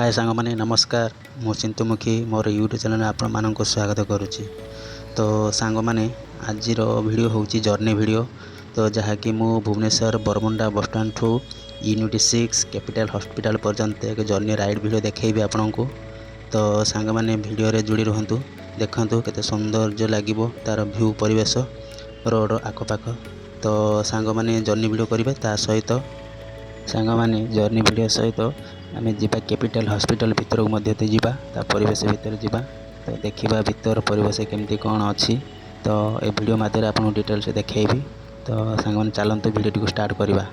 हाय सांग मैंने नमस्कार मु चिंतुमुखी मोर यूट्यूब चैनल आपण मानक स्वागत करुच्ची। तो सांग मैंने आज वीडियो हूँ जर्नी वीडियो। तो जहाँकि मु भुवनेश्वर बरमुंडा बस स्टाण ठू यूनिटी 6 कैपिटल हॉस्पिटल पर्यंत एक जर्नी राइड वीडियो देखी आपण को। तो सांग मैंने वीडियो रे जुड़ी रुहतु देखु केते सौंदर्य लगे तार व्यू परिवेश रोड आखपाख। तो सांग मैंने जर्नी वीडियो करेंगे ता सहित सांग मैंने जर्नी वीडियो सहित आम जा कैपिटल हॉस्पिटल भितर को मध्य जावा ता परिवेश भितर जावा। तो देखा भितर परिवेश केमती कौन अच्छी। तो ये वीडियो मध्यम आपको डिटेल्स देखी। तो सांग मैंने चलते वीडियो को स्टार्ट करवा।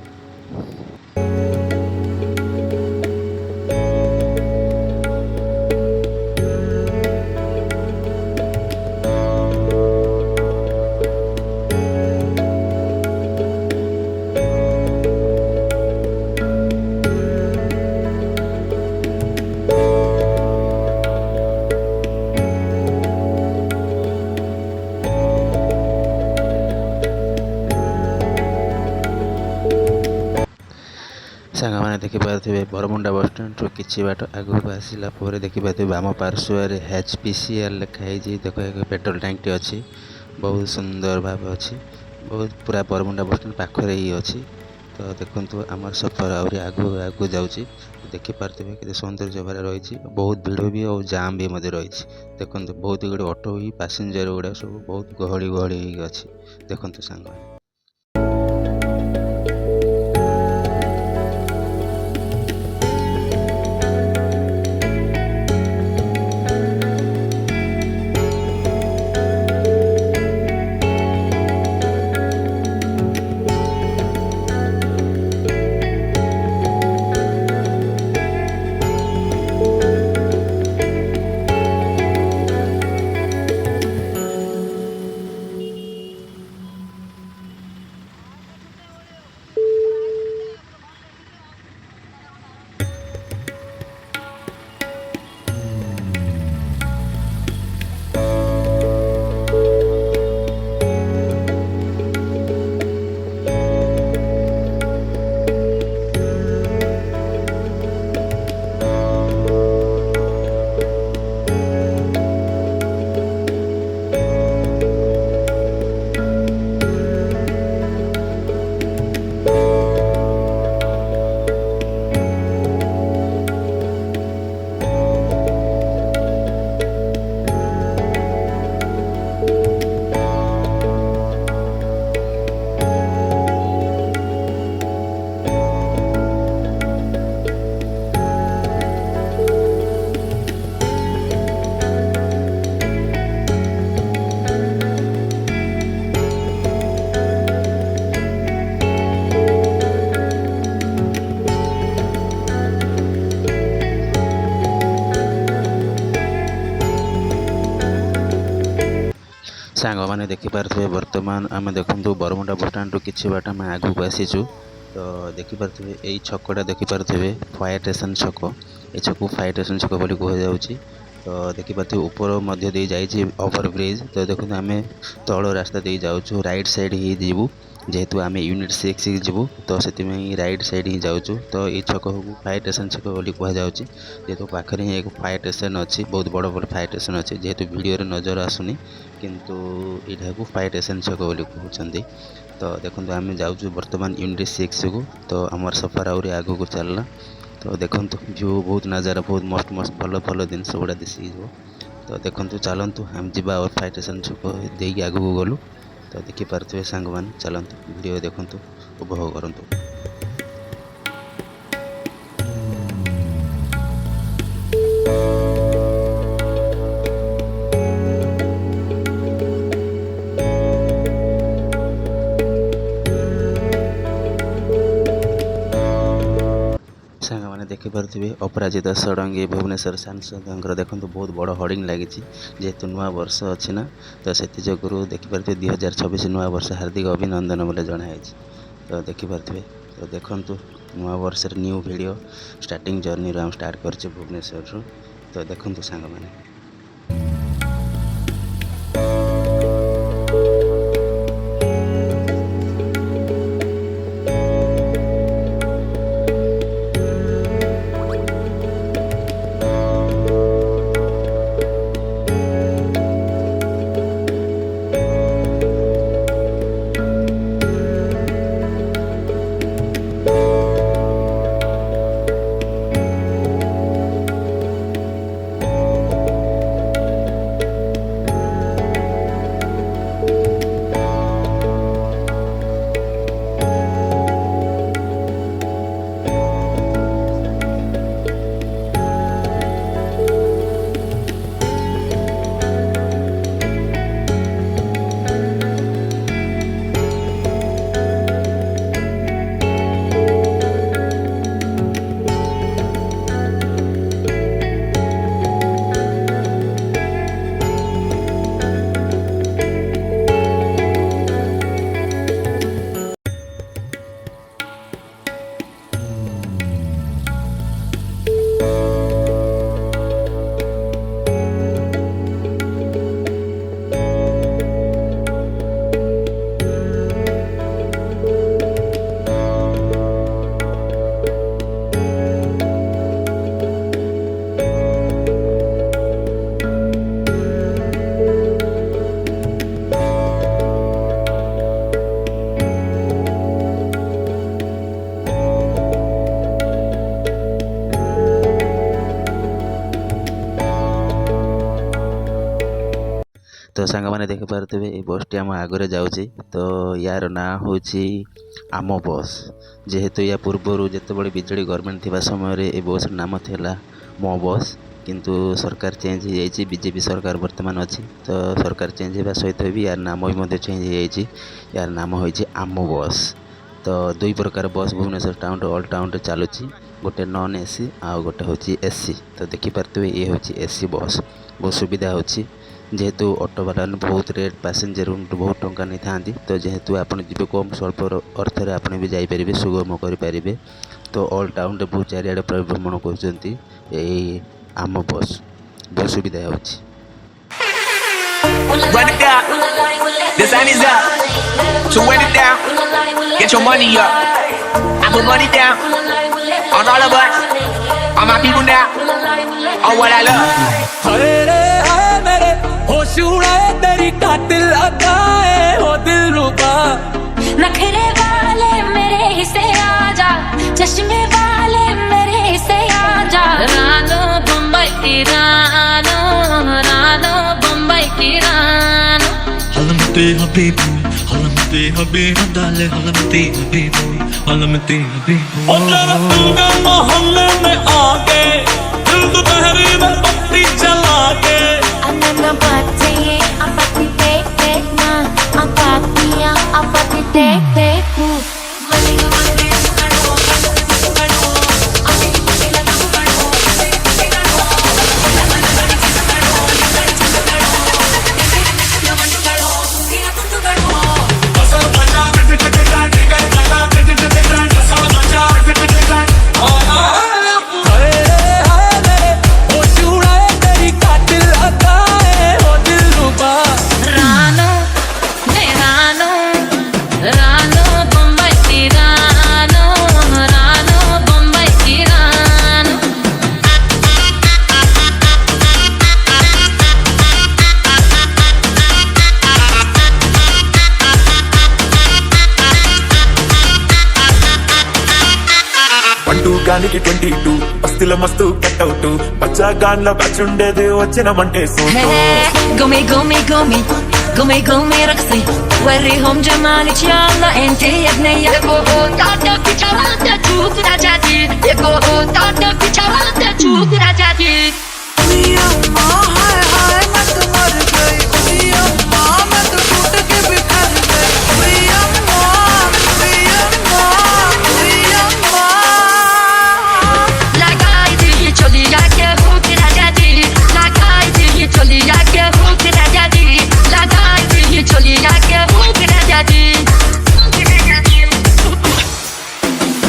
सांग मैंने देखिपे बरमुंडा बस स्टाण कि बाट आगू आसला देखिपे बाम पार्श्वे HPCL लिखाई। देख एक पेट्रोल टैंक अच्छी बहुत सुंदर भाव अच्छी बहुत पूरा बरमुंडा बस स्टाण पाखे ही अच्छी। तो देखो आम सफर आहरी आगू आगू जाऊँगी देखिपे कि सौंदर्य भार रही बहुत भिड़ भी और जाम भी रही। देखो बहुत गुड़े ऑटो ही पैसेंजर गुड़ा सब बहुत गहली गहली अच्छी। देखो सांग सांग मैंने देखिपे बर्तमान आम देखूँ बरमुंडा बस स्टाण कि बाट आम आगू को आसीचु। तो देखिपे यही छकटा देखिपे फायर स्टेशन छक ये छक फायर स्टेशन छक बोली कहुच्छी। तो देखिपे ऊपर मध्य दे जाइए ओवर ब्रिज। तो देखो आम तल रास्ता दे जाऊँ राइट साइड ही जीवु जेहेतु आम यूनिट 6 जीवु तो से राइट साइड ही जाऊँ। तो ये छक को फायर स्टेशन छक बोली कहुच्छी जेहेतु पाखे ही एक फायर स्टेशन अच्छी बहुत बड़ बड़ फायर स्टेशन अच्छी जेहेतु वीडियो नजर आसुनी किंतु यहाँ को फायर स्टेशन छक बोली कहते। तो देखो आम जाऊँ बर्तमान यूनिट 6 को। तो आमर सफर आहरी आगू को चलना। तो देखो व्यू बहुत नज़ारा बहुत मस्त मस्त भल भल जिन गुड़ा दिशि। तो देखो चलतु आम जा और फायर स्टेशन छक दे आगू को गलु। तो देखिपे सांग मैंने चलतु वीडियो देखु उपभोग करूँ। सांग मैंने देखिपे अपराजिता षडंगी भुवनेश्वर सांसद देखो बहुत बड़ होर्डिंग लगी जेहेतु नुआ वर्ष अच्छी ना। तो से देखिपे 2026 नुआ वर्ष हार्दिक अभिनंदन बोले जनाई। तो देखिपे तो देखु नुआ वर्ष न्यू वीडियो स्टार्टिंग जर्नी रो स्टार्ट कर भुवनेश्वर। तो देखु सांग मैंने तो सांग मैंने देखिपे ये बसटी आम आगे जाऊँगी। तो यार ना हूँ आम बस। जेहेतु या पूर्वर जिते बिजेडी गवर्नमेंट थी समय ये बस नाम था मो बस, किंतु सरकार चेंज हो जाइए, बीजेपी सरकार वर्तमान अच्छी। तो सरकार चेंज होगा सहित भी यार नाम भी चेंज हो जाइए, यार नाम हो आम बस। तो दुई प्रकार बस भुवनेश्वर टाउन ऑल टाउन चलुची, गोटे नॉन एसी आउ गोटे हूँ एसी। तो देखिपे ये हूँ एसी बस, बहुत सुविधा होची। जेहेतु ऑटो वाला बहुत रेट पैसेंजर बहुत टंका नहीं था, तो जेहेतु आप जी कम स्वल्प अर्थ आप भी जापर सुगम करें। तो ऑल टाउन रे बहुत चारिड़े भ्रमण कर आम बस, बहुत सुविधा होची। Run it down, the sun is up, so run it down, get your money up, I put money down, on all of us, on my people now, on what I love. हाय रे हाय मेरे होश उड़ाए तेरी कातिल अदाएं हो दिल रुबा। नखरे वाले मेरे हिस्से आजा, चश्मे वाले मेरे हिस्से आजा। रानो बम्बई की रानो, रानो बम्बई की रानो। हलमते हबीबू, हलमते हबीबू डाले, हलमते हबीबू, हलमते हबीबू। और जरा तू मोहल्ले में आके दिल दोपहरी में पत्ती चला के। अनन्ना बातें ये अपनी देख देखना, अपनी देख देखू। గానికి 22 బస్తీల మస్తు కట్అవుట్ బచ్చా గాన్ల బ్యాచ్ ఉండేది వచ్చినమంటే సూటు قومي قومي قومي قومي قومي رقصي وريهم جمالك يلا انتي يا بنية يبقوا تعطوا في جوالك تشوف رجعتي يبقوا تعطوا في جوالك تشوف رجعتي मियां माँ हाय हाय मैं तो मर गई मियां माँ मैं तो टूट के बिखर गई मियां माँ मियां माँ मियां माँ लगाई थी ये चोली जाके भूख रजाती लगाई थी ये चोली जाके भूख रजाती लगाई थी ये चोली जाके भूख रजाती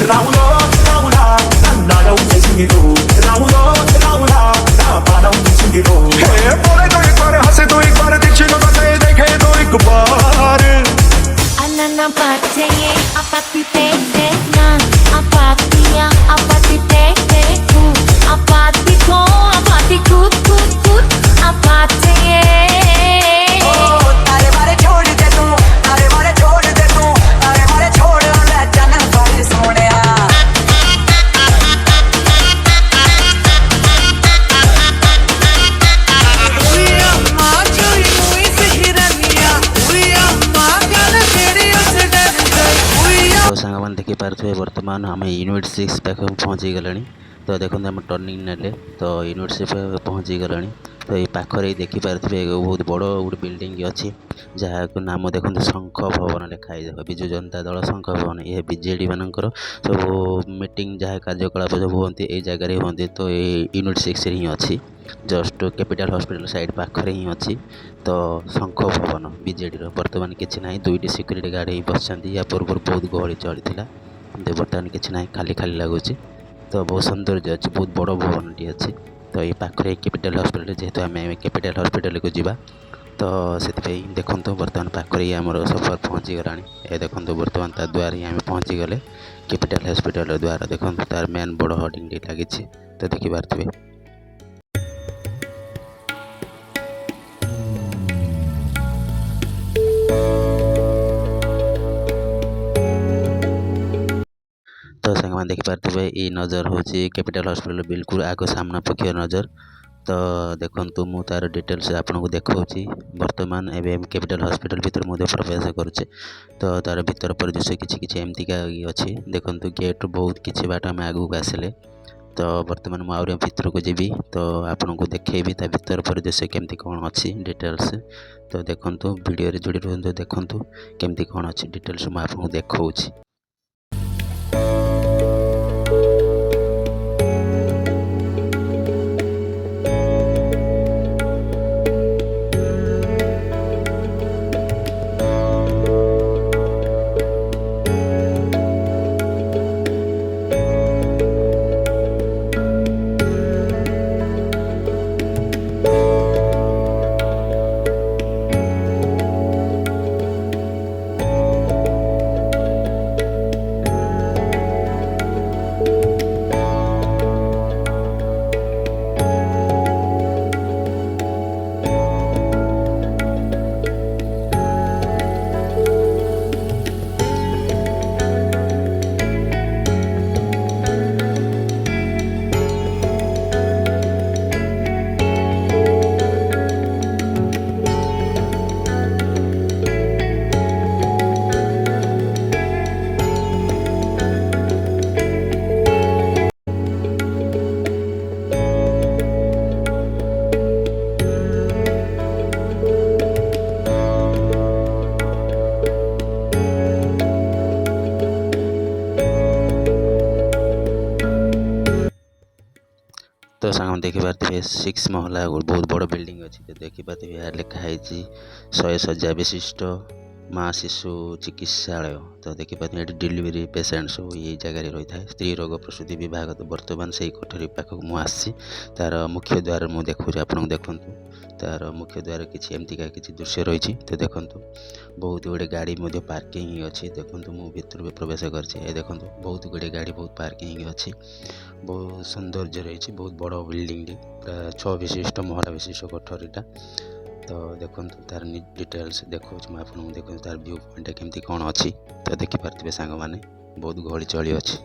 రావులో రావులా నన్నాడవు చేసిందిరో రావులో రావులా నా పాదం తీసిందిరో ఏ పోరే तो एक बार हंसे तो एक बार दीक्षे को बसे देखे तो एक बार अनन्ना बातें ये अपनी देख देखना अपनी देख देखू अपनी को अपनी कूद कूद कूद अपनी ये तारे मारे छोड़ दे तू तारे मारे छोड़ दे तू तारे मारे छोड़ ले जाना वाली सोनिया मियां माँ चोरी मुई से हिरनिया मियां माँ गल तेरी उस डर गई मियां तो सांग मैंने देखिपे बर्तमान आम यूनिट 6 पाखे पहुँची गले। तो देखो आम टर्निंग ने तो यूनिट 6 पहुँची गले। तो ये पाखे देखिपे बहुत बड़ गोटे बिल्डिंग अच्छी जहाँ नाम देखो शंख भवन लिखाई देख विजु जनता दल शंख भवन। यह बीजेडी मानकर सब मीटिंग जहाँ कार्यकलाप सब होती ये जगार होती। तो ये यूनिट 6 ही अच्छी जस्ट कैपिटल हॉस्पिटल साइड पाखे ही अच्छी। तो शंख भवन बीजेडी बर्तमान किसी ना दुईटी सिक्यूरीटी गार्ड ही बसती। या पूर्व बहुत गहली चली बर्तमान किसी ना खाली खाली लगुच। तो बहुत सौंदर्य अच्छी बहुत बड़ भवन टी अच्छी। तो ये पाखे कैपिटल हॉस्पिटल जेहेतु आम कैपिटल हॉस्पिटल को जावा तो से देखो बर्तमान पाखे आमर सफर पहुँची गला। ये देखो बर्तमान ता द्वार ही आम पहुँची गले कैपिटल हॉस्पिटल द्वार। देखो तार मेन बड़ होर्डिंग लगी। तो देखिपे तो सांग देखिपे ये नजर हूँ कैपिटल हॉस्पिटल बिल्कुल आग सामना पक्ष नजर। तो देखंतु मु तार डिटेल्स आपको देखाऊँगी। वर्तमान एवं कैपिटल हॉस्पिटल भीतर मुझे प्रवेश करुचे। तो तार भीतर परिदृश्य किछि एमतीका अच्छी देखंतु गेट बहुत किछि बाट आम आगू आसिले। तो वर्तमान मु आउरी भीतर को जीवी तो आपन को देखेबी ता भीतर परिदृश्य केमती कौन अच्छी डिटेल्स। तो देखंतु वीडियो रे जोड़ी रहंतु देखंतु केमती कौन अच्छी डिटेल्स मु आपन को देखाऊँगी। तो सांग देखिपे 6 महला बहुत बड़ बिल्डिंग अच्छी। तो देखिपे यार लिखाई 100 शଯ୍या विशिष्ट माँ शिशु चिकित्सालय। तो देखिपे ये डिलीवरी पेसेंट सब ये जगह रही है। स्त्री रोग प्रसूति विभाग। तो बर्तमान से कोठरी पाखक मुझे तार मुख्य द्वार मुझे देखुचे आपन देखु। तार मुख्य द्वार किसी एमतीका किसी दृश्य रही। तो देखु बहुत गुड़े गाड़ी पार्किंग अच्छी। देखु मु भीतर भी प्रवेश कर देखु बहुत गुड़े गाड़ी बहुत पार्किंग अच्छी। बहुत सौंदर्य रही बहुत बड़ बिल्डिंग पूरा 6 विशिष्ट महला विशिष्ट कोठरीटा। तो देखो तार डिटेल्स देखो आपको देखो तार व्यू पॉइंट केमती कौन अच्छी। तो देखिपारे सांग मैंने बहुत गहली चली अच्छी।